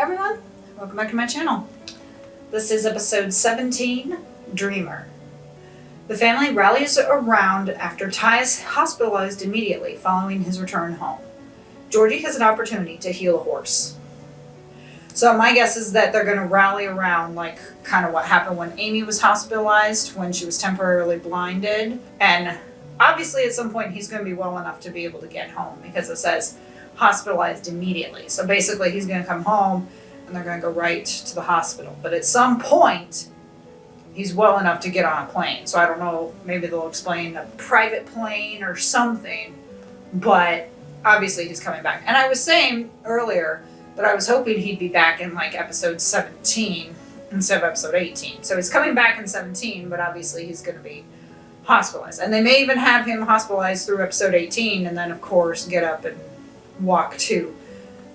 everyone, welcome back to my channel. This is episode 17, Dreamer. The family rallies around after Ty is hospitalized immediately following his return home. Georgie has an opportunity to heal a horse. So my guess is that they're going to rally around like kind of what happened when Amy was hospitalized, when she was temporarily blinded. And obviously at some point he's going to be well enough to be able to get home because it says hospitalized immediately. So basically he's going to come home and they're going to go right to the hospital. But at some point he's well enough to get on a plane. So I don't know, maybe they'll explain a private plane or something. But obviously he's coming back. And I was saying earlier that I was hoping he'd be back in like episode 17 instead of episode 18. So he's coming back in 17, but obviously he's going to be hospitalized. And they may even have him hospitalized through episode 18 and then of course get up and walk to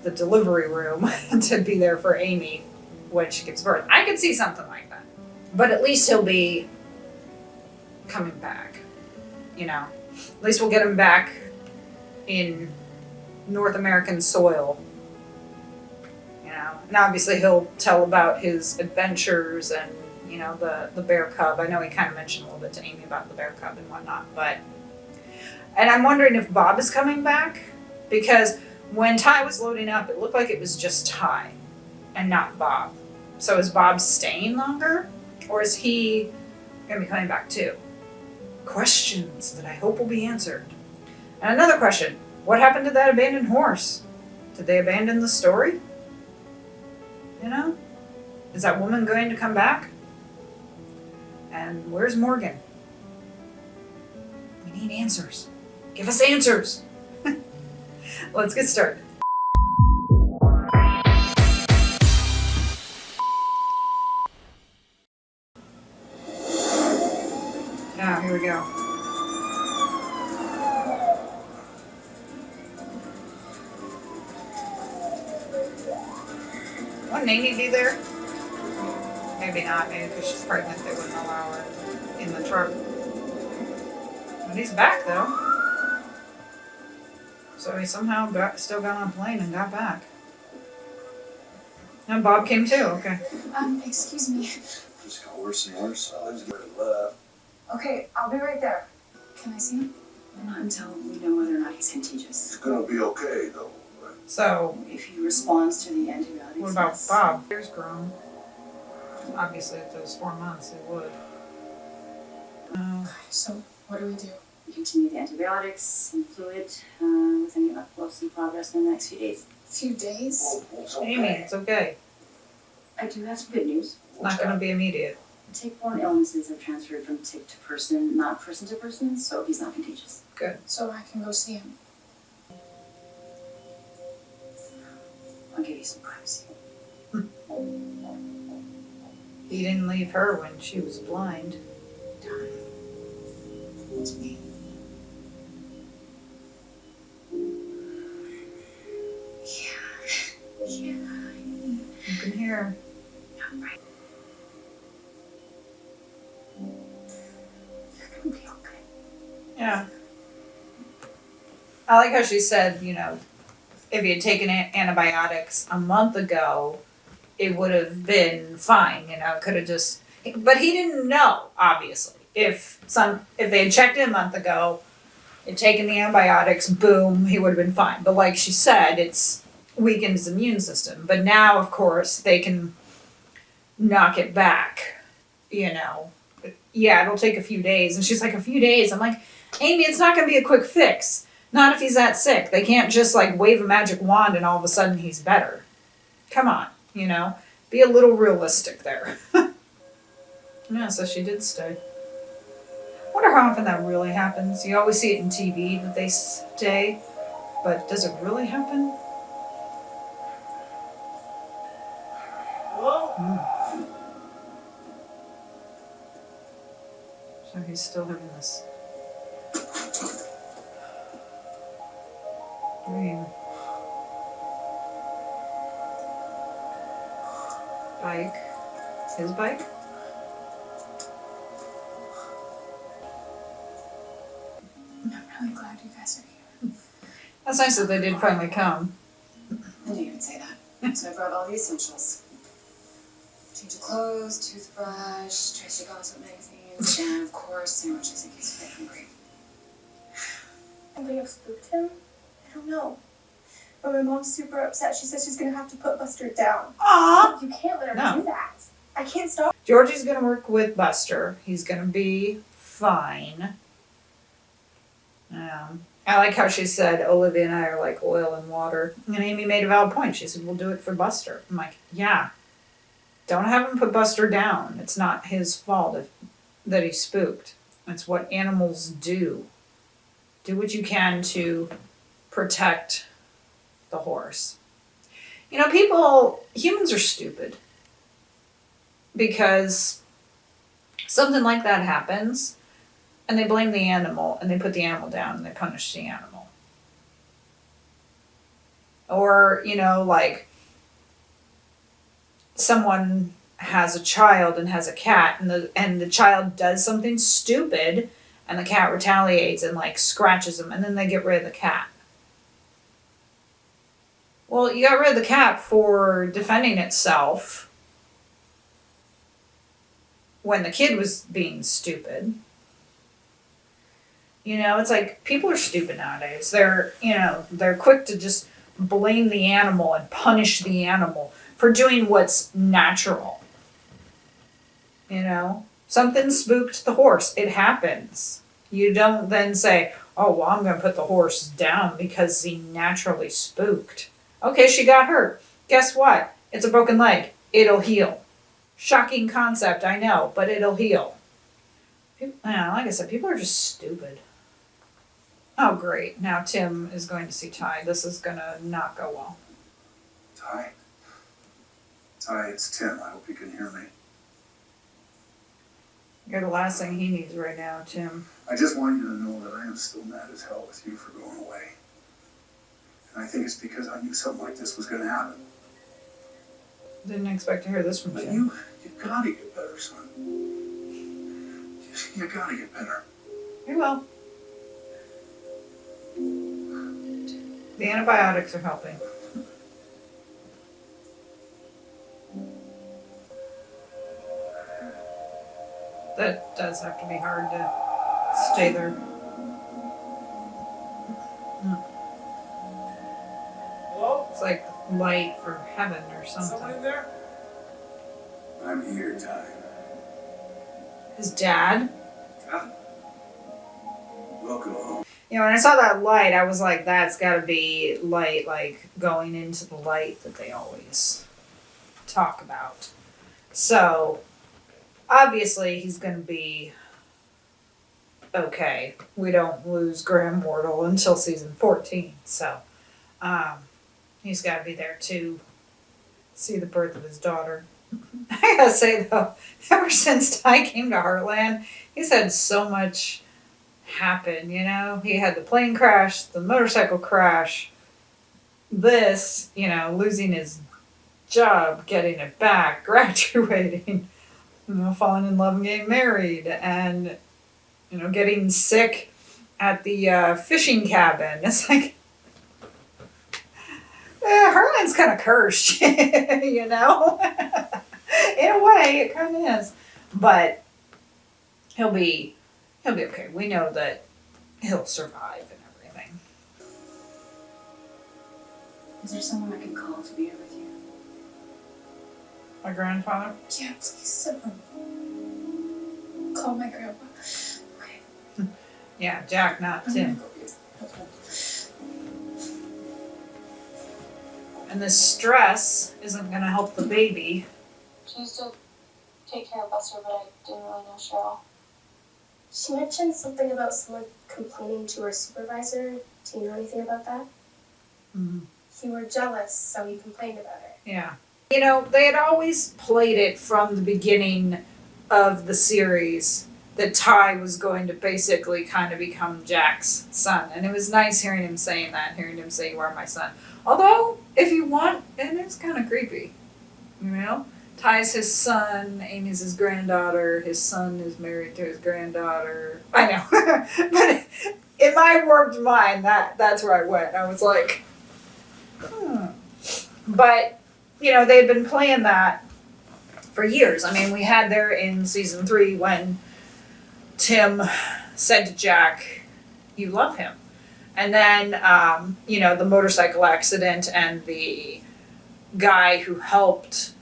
the delivery room to be there for Amy when she gives birth. I could see something like that. But at least he'll be coming back, you know. At least we'll get him back in North American soil, you know. And obviously he'll tell about his adventures and, you know, the bear cub. I know he kind of mentioned a little bit to Amy about the bear cub and whatnot, but... And I'm wondering if Bob is coming back, because when Ty was loading up, it looked like it was just Ty and not Bob. So is Bob staying longer? Or is he going to be coming back too? Questions that I hope will be answered. And another question. What happened to that abandoned horse? Did they abandon the story? You know? Is that woman going to come back? And where's Morgan? We need answers. Give us answers. Let's get started. Yeah, here we go. Wouldn't Amy be there? Maybe not. Maybe because she's pregnant they wouldn't allow her in the truck. But he's back though. So he somehow still got on a plane and got back. And Bob came too, okay. Excuse me. Just got worse and worse. I was getting left. Okay, I'll be right there. Can I see him? Not until we know whether or not he's contagious. It's gonna be okay though. Right? So, If he responds to the antibiotics. what about yes. Bob? Hair's grown. Obviously, if those 4 months, it would. So, what do we do? We continue the antibiotics and fluid with any epilepsy progress in the next few days. Few days? Well, it's okay. Amy, it's okay. I do have some good news. It's not going to be immediate. Tick-borne illnesses have transferred from tick to person, not person to person, so he's not contagious. Good. So I can go see him. I'll give you some privacy. He didn't leave her when she was blind. It's me. Yeah. You can hear. I'm right. You're gonna be okay. Yeah. I like how she said, you know, if he had taken antibiotics a month ago, it would have been fine, you know, could have just, but he didn't know, obviously. If they had checked in a month ago, had taken the antibiotics, boom, he would have been fine. But like she said, it's weakened his immune system. But now, of course, they can knock it back, you know. Yeah, it'll take a few days. And she's like, a few days? I'm like, Amy, it's not going to be a quick fix. Not if he's that sick. They can't just like wave a magic wand and all of a sudden he's better. Come on, you know. Be a little realistic there. Yeah, so she did stay. Wonder how often that really happens. You always see it in TV that they stay, but does it really happen? Whoa. So he's still having this dream. Bike. His bike? I'm really glad you guys are here. That's nice that they did finally come. I knew you'd say that. So I brought all the essentials. Change of clothes, toothbrush, Tracy Gossip magazines, and of course sandwiches in case you get hungry. I may have spooked him. I don't know. But my mom's super upset. She says she's gonna have to put Buster down. Aw. You can't let her No. do that. I can't stop. Georgie's gonna work with Buster. He's gonna be fine. I like how she said Olivia and I are like oil and water. And Amy made a valid point. She said, we'll do it for Buster. I'm like, yeah. Don't have him put Buster down. It's not his fault that he's spooked. It's what animals do. Do what you can to protect the horse. You know, humans are stupid. Because something like that happens, and they blame the animal, and they put the animal down, and they punish the animal. Or, you know, like, someone has a child and has a cat, and the child does something stupid, and the cat retaliates and, like, scratches them, and then they get rid of the cat. Well, you got rid of the cat for defending itself when the kid was being stupid. You know, it's like, people are stupid nowadays. They're quick to just blame the animal and punish the animal for doing what's natural. You know, something spooked the horse. It happens. You don't then say, oh, well, I'm going to put the horse down because he naturally spooked. Okay, she got hurt. Guess what? It's a broken leg. It'll heal. Shocking concept, I know, but it'll heal. Like I said, people are just stupid. Oh, great. Now Tim is going to see Ty. This is going to not go well. Ty? Ty, it's Tim. I hope you can hear me. You're the last thing he needs right now, Tim. I just want you to know that I am still mad as hell with you for going away. And I think it's because I knew something like this was going to happen. Didn't expect to hear this from But Tim. you gotta get better, son. You gotta get better. You will. The antibiotics are helping. That does have to be hard to stay there. Hello? It's like light for heaven or Someone something. in there? I'm here, Ty. His dad. Welcome home. You know, when I saw that light, I was like, that's got to be light, like going into the light that they always talk about. So, obviously, he's going to be okay. We don't lose Graham Wardle until season 14. So, he's got to be there to see the birth of his daughter. I gotta say, though, ever since Ty came to Heartland, he's had so much happen, you know? He had the plane crash, the motorcycle crash, this, you know, losing his job, getting it back, graduating, you know, falling in love and getting married, and, you know, getting sick at the fishing cabin. It's like, Heartland's kind of cursed, you know? In a way, it kind of is. But he'll be okay. We know that he'll survive and everything. Is there someone I can call to be here with you? My grandfather? Yeah, please, someone. Call my grandpa. Okay. Yeah, Jack, not I'm Tim. gonna go use the phone. And this stress isn't going to help the baby. She used to take care of Buster, but I didn't really know Cheryl. She mentioned something about someone complaining to her supervisor. Do you know anything about that? Mm-hmm. You were jealous, so you complained about it. Yeah. You know, they had always played it from the beginning of the series that Ty was going to basically kind of become Jack's son. And it was nice hearing him saying that, hearing him say, you are my son. Although, if you want, and it's kind of creepy, you know? Ty's his son, Amy's his granddaughter, his son is married to his granddaughter. I know. But in my warped mind, that's where I went. I was like, But you know, they had been playing that for years. I mean, we had there in season 3 when Tim said to Jack, "You love him." And then, you know, the motorcycle accident and the guy who helped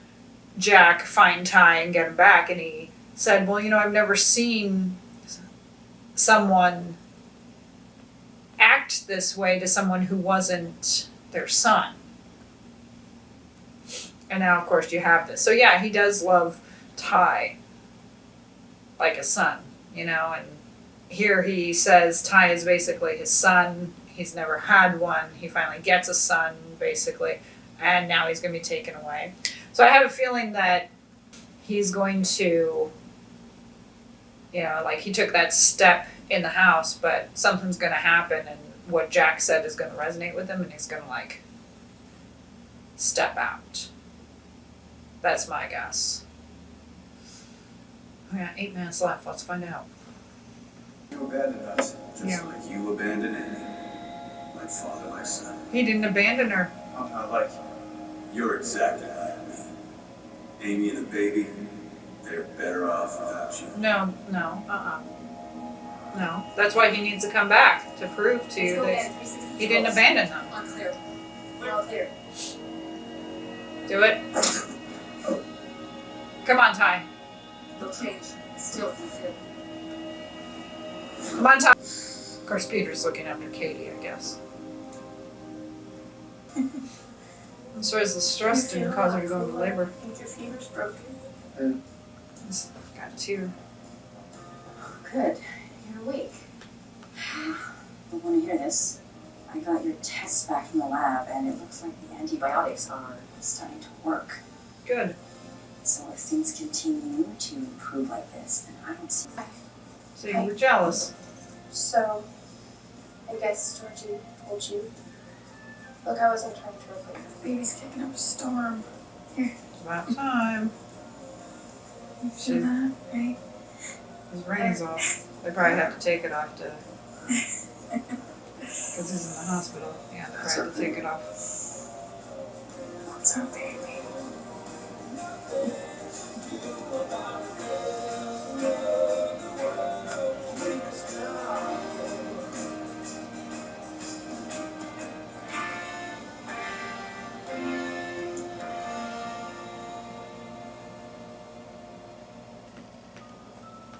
Jack find Ty and get him back, and he said, "Well, you know, I've never seen someone act this way to someone who wasn't their son." And now, of course, you have this. So yeah, he does love Ty like a son, you know, and here he says Ty is basically his son. He's never had one. He finally gets a son, basically, and now he's going to be taken away. So I have a feeling that he's going to, you know, like he took that step in the house, but something's going to happen, and what Jack said is going to resonate with him, and he's going to, like, step out. That's my guess. We got 8 minutes left. Let's find out. You abandoned us, just Yeah. like you abandoned Amy. Like father, like son. He didn't abandon her. I'm not like you. You're exactly like me. Amy and the baby, they're better off without you. No. No. That's why he needs to come back, to prove to you that he didn't abandon them. Unclear. We're all clear. Do it. Come on, Ty. No change. Still unclear. Come on, Ty. Of course, Peter's looking after Katie, I guess. And so is the stress didn't cause her to go into labor. I think your fever's broken. It's got 2. Oh, good. You're awake. I don't want to hear this. I got your tests back from the lab, and it looks like the antibiotics are starting to work. Good. So if things continue to improve like this, then I don't see. So you were jealous. So, I guess Georgie told you. Look, I wasn't trying to replace her. Baby's kicking up a storm. It's about time. You see that, right? His ring's off. They probably have to take it off to... Because he's in the hospital. Yeah, they probably have to take it off. What's up, baby?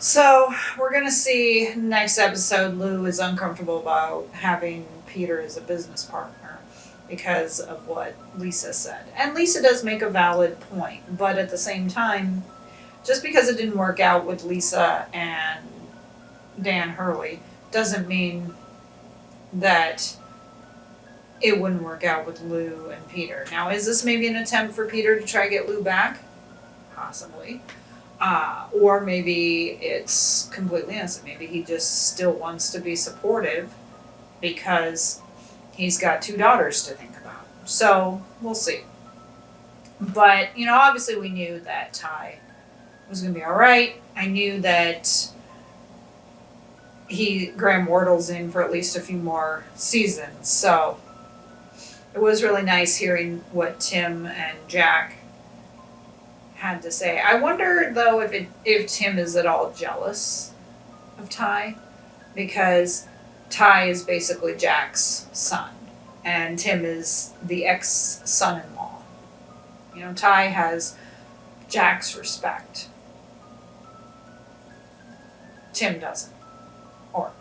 So, we're gonna see next episode Lou is uncomfortable about having Peter as a business partner because of what Lisa said. And Lisa does make a valid point, but at the same time, just because it didn't work out with Lisa and Dan Hurley doesn't mean that it wouldn't work out with Lou and Peter. Now, is this maybe an attempt for Peter to try to get Lou back? Possibly. Or maybe it's completely innocent. Maybe he just still wants to be supportive because he's got 2 daughters to think about. So, we'll see. But, you know, obviously we knew that Ty was going to be alright. I knew that Graham Wardle's in for at least a few more seasons. So, it was really nice hearing what Tim and Jack had to say. I wonder though if Tim is at all jealous of Ty, because Ty is basically Jack's son and Tim is the ex-son-in-law. You know, Ty has Jack's respect. Tim doesn't. Or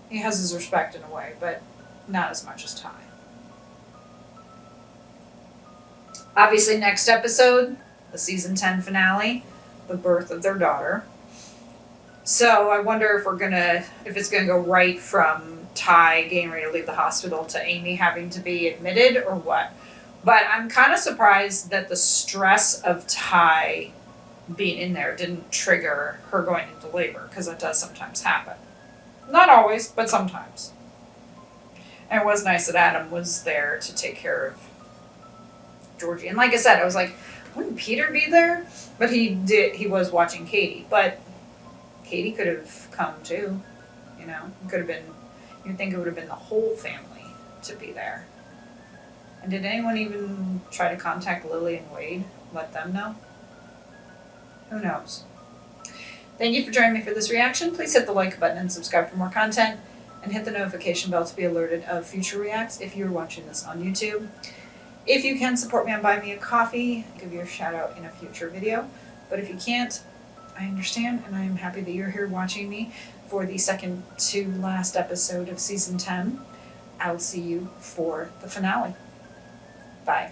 he has his respect in a way, but not as much as Ty. Obviously, next episode, the season 10 finale, the birth of their daughter. So I wonder if it's gonna go right from Ty getting ready to leave the hospital to Amy having to be admitted or what. But I'm kind of surprised that the stress of Ty being in there didn't trigger her going into labor, because that does sometimes happen. Not always, but sometimes. And it was nice that Adam was there to take care of Georgie. And like I said, I was like, wouldn't Peter be there? But he was watching Katie. But Katie could have come too, you know. It could have been, you'd think it would have been the whole family to be there. And did anyone even try to contact Lily and Wade? Let them know? Who knows? Thank you for joining me for this reaction. Please hit the like button and subscribe for more content. And hit the notification bell to be alerted of future reacts if you're watching this on YouTube. If you can, support me on Buy Me a Coffee. I'll give you a shout out in a future video. But if you can't, I understand, and I am happy that you're here watching me for the second to last episode of Season 10. I'll see you for the finale. Bye.